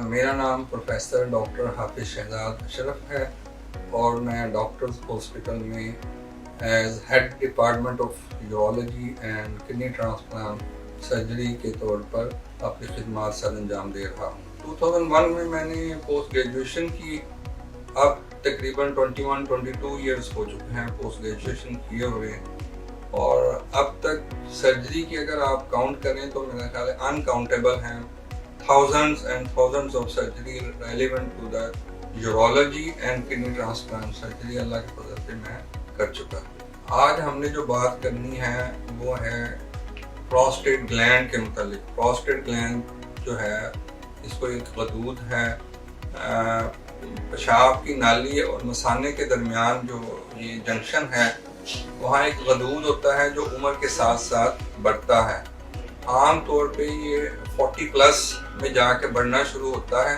मेरा नाम professor doctor Hafiz Shahzad Ashraf है और मैं डॉक्टर्स हॉस्पिटल में as head department of urology and kidney transplant surgery के तौर पर अपनी खिदमत सर अंजाम दे रहा हूँ। 2001 में मैंने पोस्ट ग्रेजुएशन की। अब तकरीबन 21-22 ईयर्स हो चुके हैं पोस्ट ग्रेजुएशन किए हुए, और अब तक सर्जरी की अगर आप काउंट करें तो मेरा ख्याल है अनकाउंटेबल हैं। thousands and thousands of surgery relevant to the urology and kidney transplant surgery अल्लाह के फजल से मैं कर चुका। आज हमने जो बात करनी है वो है प्रोस्टेट ग्लैंड के मुतालिक। प्रोस्टेट ग्लैंड जो है, इसको एक गदूद है, पेशाब की नाली और मसाने के दरमियान जो ये जंक्शन है, वहाँ एक गदूद होता है जो उम्र के साथ साथ बढ़ता है। आम तौर पे ये 40+ में जाके बढ़ना शुरू होता है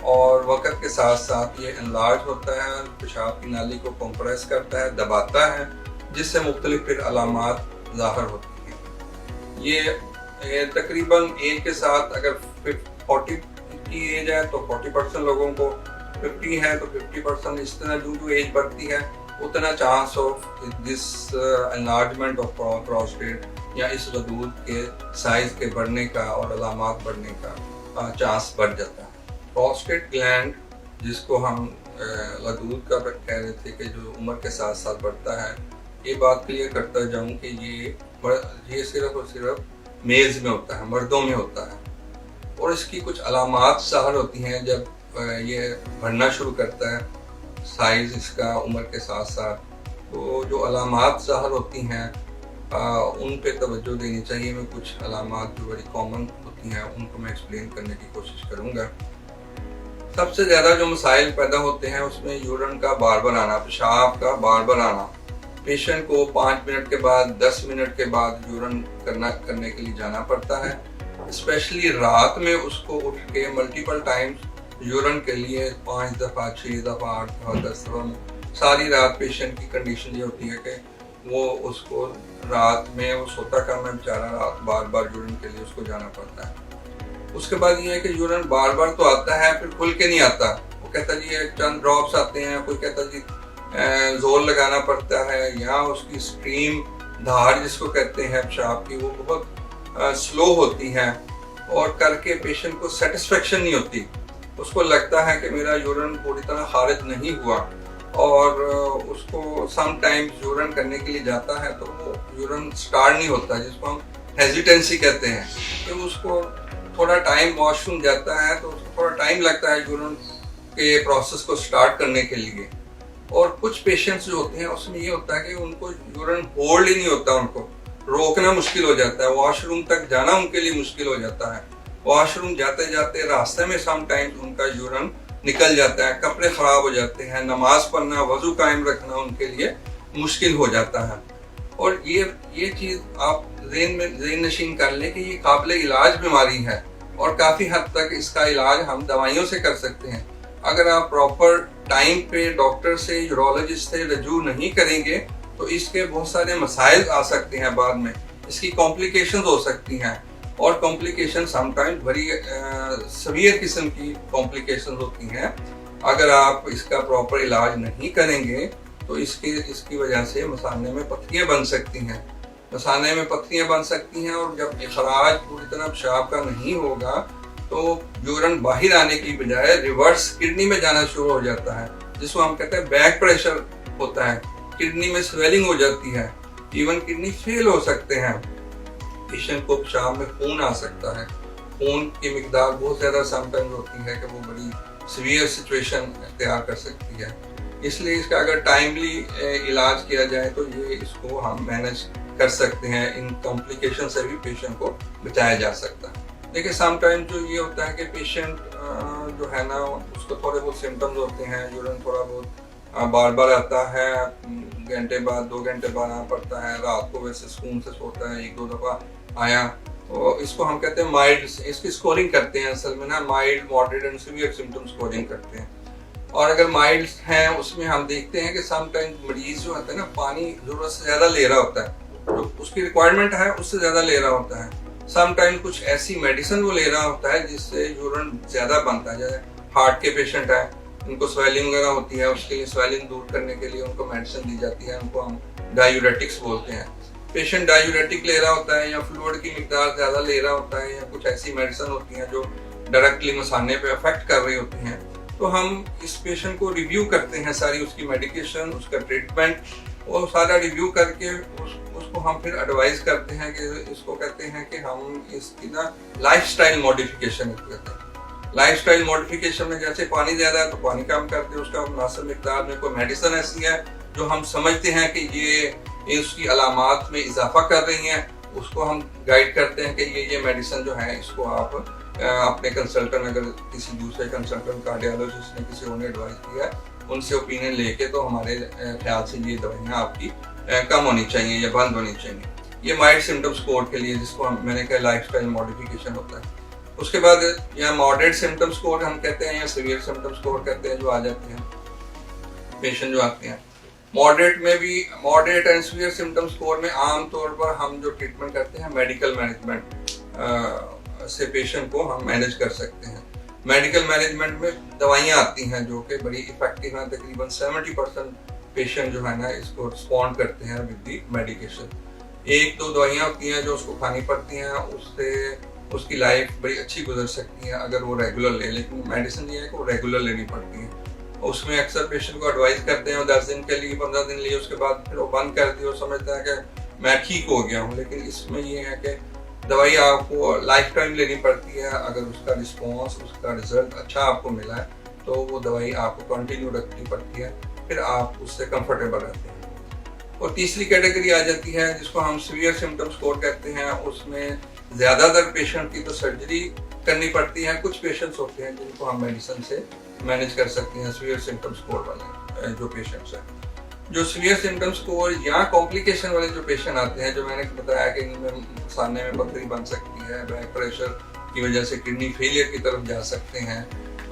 और वक्त के साथ साथ ये एनलार्ज होता है, पेशाब की नाली को कंप्रेस करता है, दबाता है, जिससे मुख्तलिफ फिर अलामात ज़ाहिर होती हैं। ये तकरीबन एज के साथ अगर 40 की एज है तो 40% लोगों को, 50 है तो 50%, इस तरह जो एज बढ़ती है उतना chance of this enlargement of prostate या इस गदूद के साइज के बढ़ने का और अलामात बढ़ने का चांस बढ़ जाता है। प्रोस्टेट ग्लैंड, जिसको हम गदूद का कह रहे थे कि जो उम्र के साथ साथ बढ़ता है, ये बात क्लियर करता जाऊं कि ये सिर्फ और सिर्फ मेल्स में होता है, मर्दों में होता है, और इसकी कुछ अलामात ज़ाहिर होती हैं जब ये बढ़ना शुरू करता है साइज इसका उम्र के साथ साथ। तो जो अलामात ज़ाहिर होती हैं उन पे तवज्जो देनी चाहिए। मैं कुछ अलामात जो बड़ी कॉमन होती हैं उनको मैं एक्सप्लेन करने की कोशिश करूँगा। सबसे ज़्यादा जो मसाइल पैदा होते हैं उसमें यूरिन का बार बार आना, पेशाब का बार बार आना। पेशेंट को 5 मिनट के बाद, 10 मिनट के बाद यूरिन करने के लिए जाना पड़ता है। स्पेशली रात में उसको उठ के मल्टीपल टाइम्स यूरिन के लिए 5 दफ़ा, 6 दफ़ा, 8 दफ़ा, 10 दफ़ा, सारी रात पेशेंट की कंडीशन ये होती है कि वो उसको रात में वो सोता कम है बेचारा, रात बार बार यूरिन के लिए उसको जाना पड़ता है। उसके बाद ये है कि यूरिन बार बार तो आता है, फिर खुल के नहीं आता। वो कहता जी ये चंद ड्रॉप्स आते हैं, कोई कहता जी जोर लगाना पड़ता है, या उसकी स्ट्रीम धार जिसको कहते हैं पेशाब की, वो बहुत स्लो होती है और करके पेशेंट को सेटिस्फेक्शन नहीं होती। उसको लगता है कि मेरा यूरिन पूरी तरह खारिज नहीं हुआ, और उसको सम टाइम्स यूरिन करने के लिए जाता है तो वो यूरिन स्टार्ट नहीं होता, जिसको हम हेजिटेंसी कहते हैं, कि उसको थोड़ा टाइम, वॉशरूम जाता है तो उसको थोड़ा टाइम लगता है यूरिन के प्रोसेस को स्टार्ट करने के लिए। और कुछ पेशेंट्स जो होते हैं उसमें ये होता है कि उनको यूरिन होल्ड ही नहीं होता, उनको रोकना मुश्किल हो जाता है, वॉशरूम तक जाना उनके लिए मुश्किल हो जाता है। वॉशरूम जाते जाते रास्ते में सम टाइम्स उनका यूरिन निकल जाता है, कपड़े खराब हो जाते हैं, नमाज पढ़ना, वजू कायम रखना उनके लिए मुश्किल हो जाता है। और ये चीज़ आप ज़हन नशीन कर लें कि ये काबिल इलाज बीमारी है और काफ़ी हद तक इसका इलाज हम दवाइयों से कर सकते हैं। अगर आप प्रॉपर टाइम पे डॉक्टर से, यूरोलॉजिस्ट से रजू नहीं करेंगे तो इसके बहुत सारे मसाइल आ सकते हैं, बाद में इसकी कॉम्प्लिकेशंस हो सकती हैं, और कॉम्प्लिकेशन समटाइम्स बड़ी सीवियर किस्म की कॉम्प्लिकेशन होती हैं। अगर आप इसका प्रॉपर इलाज नहीं करेंगे तो इसकी वजह से मसाने में पत्थरियाँ बन सकती हैं, मसाने में पत्थरियाँ बन सकती हैं, और जब इखराज पूरी तरह पेशाब का नहीं होगा तो यूरिन बाहर आने की बजाय रिवर्स किडनी में जाना शुरू हो जाता है, जिसको हम कहते हैं बैक प्रेशर होता है, किडनी में स्वेलिंग हो जाती है, इवन किडनी फेल हो सकते हैं। पेशेंट को पेशाब में खून आ सकता है, खून की मिकदार बहुत ज़्यादा समटाइम्स होती है कि वो बड़ी सीवियर सिचुएशन तैयार कर सकती है। इसलिए इसका अगर टाइमली इलाज किया जाए तो ये इसको हम मैनेज कर सकते हैं, इन कॉम्प्लिकेशन से भी पेशेंट को बचाया जा सकता है। देखिए समटाइम्स जो ये होता है कि पेशेंट जो है ना, उसको थोड़े बहुत सिम्टम्स होते हैं, यूरिन थोड़ा बहुत बार बार आता है, घंटे बाद, 2 घंटे बाद आना पड़ता है, रात को वैसे सुकून से सोता है, 1-2 दफ़ा आया, तो इसको हम कहते हैं माइल्ड, इसकी स्कोरिंग करते हैं असल में ना, mild, moderate and severe symptom scoring करते हैं। और अगर माइल्ड हैं उसमें हम देखते हैं कि समटाइम्स मरीज जो होता है ना, पानी ज़रूरत से ज़्यादा ले रहा होता है, जो उसकी रिक्वायरमेंट है उससे ज़्यादा ले रहा होता है, समटाइम कुछ ऐसी मेडिसिन वो ले रहा होता है जिससे यूरिन ज्यादा बनता है। जैसे हार्ट के पेशेंट है, उनको स्वेलिंग वगैरह होती है, उसके लिए स्वेलिंग दूर करने के लिए उनको मेडिसिन दी जाती है, उनको हम डायूरेटिक्स बोलते हैं। पेशेंट डायूरेटिक ले रहा होता है या फ्लूइड की मिकदार ज्यादा ले रहा होता है या कुछ ऐसी मेडिसिन होती हैं जो डायरेक्टली मसाने पे अफेक्ट कर रही होती हैं, तो हम इस पेशेंट को रिव्यू करते हैं, सारी उसकी मेडिकेशन, उसका ट्रीटमेंट, वो सारा रिव्यू करके उसको हम फिर एडवाइस करते हैं कि इसको कहते हैं कि हम इसकी ना लाइफस्टाइल मॉडिफिकेशन कहते हैं। लाइफस्टाइल मॉडिफिकेशन में जैसे पानी ज्यादा है तो पानी कम कर दे, उसका मुनासिब मिकदार में कोई मेडिसिन ऐसी है जो हम समझते हैं कि ये उसकी अलामात में इजाफा कर रही हैं, उसको हम गाइड करते हैं कि ये मेडिसिन जो है इसको आप अपने कंसल्टेंट, अगर किसी दूसरे कंसल्टेंट कार्डियोलॉजिस्ट ने किसी और ने एडवाइस दिया है उनसे ओपिनियन लेके, तो हमारे ख्याल से ये दवाइयाँ आपकी कम होनी चाहिए या बंद होनी चाहिए। ये माइल्ड सिम्टम स्कोर के लिए, जिसको मैंने कहा लाइफस्टाइल मॉडिफिकेशन होता है। उसके बाद या मॉडरेट सिम्टम स्कोर हम कहते हैं या सीवियर सिम्टम स्कोर कहते हैं, जो आ जाते हैं पेशेंट जो आते हैं। Moderate and severe symptom score में आमतौर पर हम जो ट्रीटमेंट करते हैं मेडिकल मैनेजमेंट से पेशेंट को हम मैनेज कर सकते हैं। मेडिकल मैनेजमेंट में दवाइयाँ आती हैं जो कि बड़ी इफेक्टिव हैं, तकरीबन 70% पेशेंट जो है ना इसको रिस्पॉन्ड करते हैं विद दी मेडिकेशन। एक दो दवाइयाँ होती हैं जो उसको खानी पड़ती हैं, उससे उसकी लाइफ बड़ी अच्छी गुजर सकती है अगर वो रेगुलर ले, लेकिन मेडिसिन ये है कि वो रेगुलर लेनी पड़ती है। उसमें अक्सर पेशेंट को एडवाइस करते हैं 10 दिन के लिए, 15 दिन लिए, उसके बाद फिर वो बंद कर दी और समझता है कि मैं ठीक हो गया हूँ। लेकिन इसमें ये है कि दवाई आपको लाइफ टाइम लेनी पड़ती है। अगर उसका रिस्पॉन्स, उसका रिजल्ट अच्छा आपको मिला है तो वो दवाई आपको कंटिन्यू रखनी पड़ती है, फिर आप उससे कंफर्टेबल रहते हैं। और तीसरी कैटेगरी आ जाती है जिसको हम सीवियर सिम्टम स्कोर कहते हैं। उसमें ज्यादातर पेशेंट की तो सर्जरी करनी पड़ती है, कुछ पेशेंट्स होते हैं जिनको हम मेडिसिन से मैनेज कर सकते हैं। सीवियर सिम्टम स्कोर वाले जो पेशेंट्स हैं, जो सीवियर सिम्टम स्कोर या कॉम्प्लिकेशन वाले जो पेशेंट आते हैं, जो मैंने बताया कि इनमें सामने में पथरी बन सकती है, ब्लड प्रेशर की वजह से किडनी फेलियर की तरफ जा सकते हैं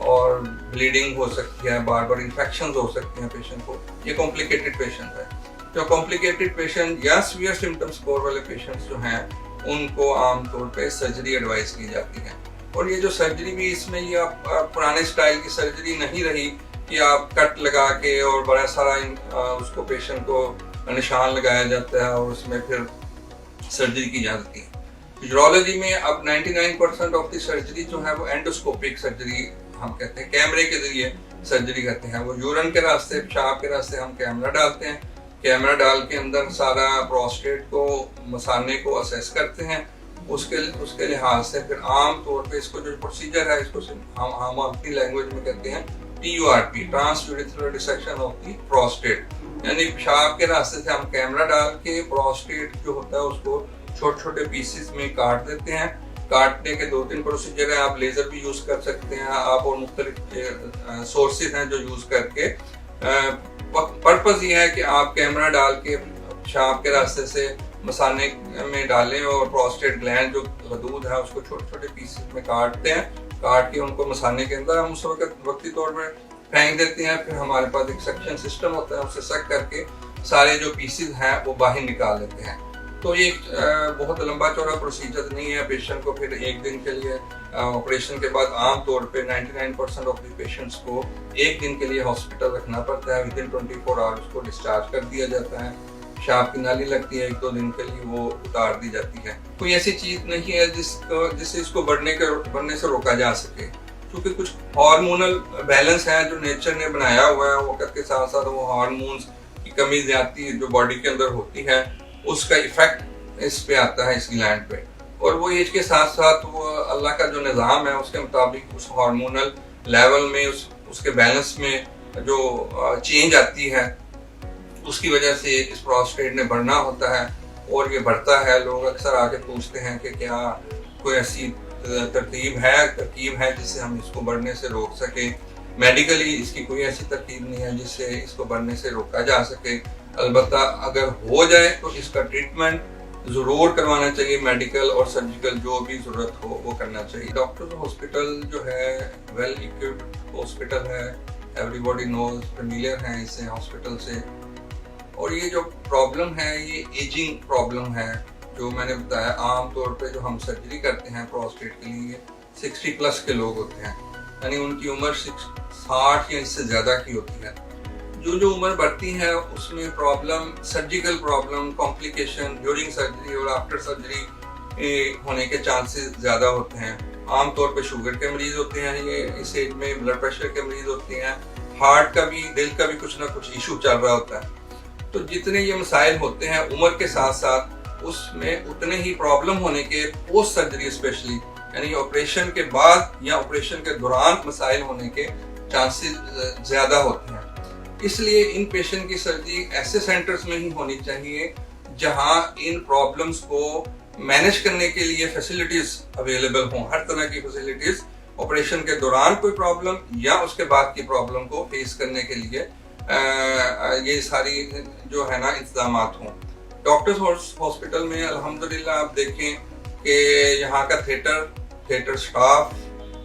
और ब्लीडिंग हो सकती है, बार बार इन्फेक्शन हो सकते हैं पेशेंट को, ये कॉम्प्लिकेटेड पेशेंट है। जो कॉम्प्लिकेटेड पेशेंट या सीवियर सिम्टम स्कोर वाले पेशेंट्स जो हैं उनको आमतौर पे सर्जरी एडवाइस की जाती है। और ये जो सर्जरी भी, इसमें ये पुराने स्टाइल की सर्जरी नहीं रही कि आप कट लगा के और बड़ा सारा उसको पेशेंट को निशान लगाया जाता है और उसमें फिर सर्जरी की जाती है। यूरोलॉजी में अब 99% ऑफ द सर्जरी जो है वो एंडोस्कोपिक सर्जरी हम कहते हैं, कैमरे के जरिए सर्जरी करते हैं। वो यूरिन के रास्ते, पेशाब के रास्ते हम कैमरा डालते हैं, कैमरा डाल के अंदर सारा प्रोस्टेट को, मसाने को असेस करते हैं। उसके लिहाज से फिर आम तौर पे इसको जो प्रोसीजर है इसको हम अपनी लैंग्वेज में कहते हैं TURP, transurethral dissection of the prostate. यानी पेशाब के रास्ते से हम कैमरा डाल के प्रोस्टेट जो होता है उसको छोटे छोटे पीसेस में काट देते हैं। काटने के 2-3 प्रोसीजर है, आप लेजर भी यूज कर सकते हैं आप, और मुख्तलिफ सोर्सेज हैं जो यूज करके। पर्पज ये है कि आप कैमरा डाल के पेशाब के रास्ते से मसाने में डालें और प्रोस्टेट ग्लैंड जो गदूद है उसको छोटे छोटे पीसेस में काटते हैं, काट के उनको मसाने के अंदर हम उस वक्ती तौर पर फेंक देते हैं। फिर हमारे पास एक सक्शन सिस्टम होता है, उससे सक करके सारे जो पीसेस हैं वो बाहर निकाल लेते हैं। तो ये बहुत लंबा चौड़ा प्रोसीजर नहीं है। पेशेंट को फिर एक दिन के लिए ऑपरेशन के बाद आम तौर पे 99% ऑफ द पेशेंट्स को एक दिन के लिए हॉस्पिटल रखना पड़ता है। विदिन 24 आवर्स उसको डिस्चार्ज कर दिया जाता है। पेशाब की नाली लगती है, 1-2 दिन के लिए वो उतार दी जाती है। कोई ऐसी चीज नहीं है जिससे इसको बढ़ने से रोका जा सके, क्योंकि कुछ हार्मोनल बैलेंस है जो नेचर ने बनाया हुआ है। वक्त के साथ साथ वो हार्मोन्स की कमी ज्यादती जो बॉडी के अंदर होती है उसका इफेक्ट इस पे आता है, इस ग्लैंड पे। और वो एज के साथ साथ वो अल्लाह का जो निज़ाम है उसके मुताबिक उस हार्मोनल लेवल में, उसके बैलेंस में जो चेंज आती है उसकी वजह से इस प्रोस्टेट ने बढ़ना होता है और ये बढ़ता है। लोग अक्सर आके पूछते हैं कि क्या कोई ऐसी तरकीब है जिससे हम इसको बढ़ने से रोक सके। मेडिकली इसकी कोई ऐसी तरकीब नहीं है जिससे इसको बढ़ने से रोका जा सके। अलबत्ता अगर हो जाए तो इसका ट्रीटमेंट जरूर करवाना चाहिए, मेडिकल और सर्जिकल जो भी जरूरत हो वो करना चाहिए। डॉक्टर हॉस्पिटल जो है वेल इक्विप्ड हॉस्पिटल है, एवरीबॉडी नोज, फेमिलियर है इससे हॉस्पिटल से। और ये जो प्रॉब्लम है ये एजिंग प्रॉब्लम है जो मैंने बताया, आम तौर पे जो हम सर्जरी करते हैं प्रोस्टेट के लिए 60 प्लस के लोग होते हैं, यानी उनकी उम्र 60 या इससे ज़्यादा की होती है। जो उम्र बढ़ती है उसमें problem, surgical problem, complication during surgery और आफ्टर सर्जरी होने के चांसेस ज़्यादा होते हैं। आमतौर पे शुगर के मरीज होते हैं ये इस एज में, ब्लड प्रेशर के मरीज होते हैं, हार्ट का भी, दिल का भी कुछ ना कुछ इशू चल रहा होता है। तो जितने ये मसाइल होते हैं उम्र के साथ साथ, उसमें उतने ही प्रॉब्लम होने के पोस्ट सर्जरी स्पेशली, यानी ऑपरेशन के बाद या ऑपरेशन के दौरान मसाइल होने के चांसेस ज़्यादा होते हैं। इसलिए इन पेशेंट की सर्जरी ऐसे सेंटर्स में ही होनी चाहिए जहां इन प्रॉब्लम्स को मैनेज करने के लिए फैसिलिटीज अवेलेबल हों, हर तरह की फैसिलिटीज, ऑपरेशन के दौरान कोई प्रॉब्लम या उसके बाद की प्रॉब्लम को फेस करने के लिए ये सारी जो है ना इंतजामात हों। डॉक्टर्स हॉस्पिटल में अल्हम्दुलिल्लाह आप देखें कि यहाँ का theatre staff,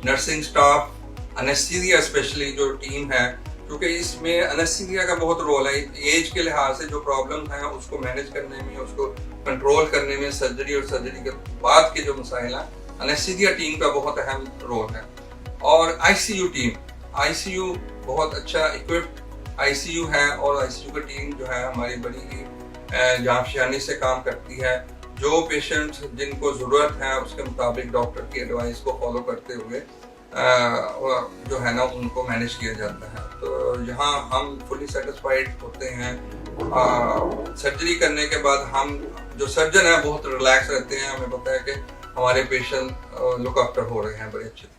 nursing staff, anaesthesia specially जो टीम है, क्योंकि इसमें एनेस्थीसिया का बहुत रोल है। एज के लिहाज से जो प्रॉब्लम है उसको मैनेज करने में, उसको कंट्रोल करने में, सर्जरी और सर्जरी के बाद के जो मसाइल हैं, एनेस्थीसिया टीम का बहुत अहम रोल है। और आईसीयू टीम, आईसीयू बहुत अच्छा इक्विप्ड आईसीयू है और आईसीयू की टीम जो है हमारी बड़ी ही जांफशानी से काम करती है। जो पेशेंट्स जिनको ज़रूरत है उसके मुताबिक डॉक्टर की एडवाइस को फॉलो करते हुए जो है ना उनको मैनेज किया जाता है। तो यहाँ हम फुली सेटिस्फाइड होते हैं। सर्जरी करने के बाद हम जो सर्जन है बहुत रिलैक्स रहते हैं, हमें पता है कि हमारे पेशेंट लुक आफ्टर हो रहे हैं बड़े अच्छे।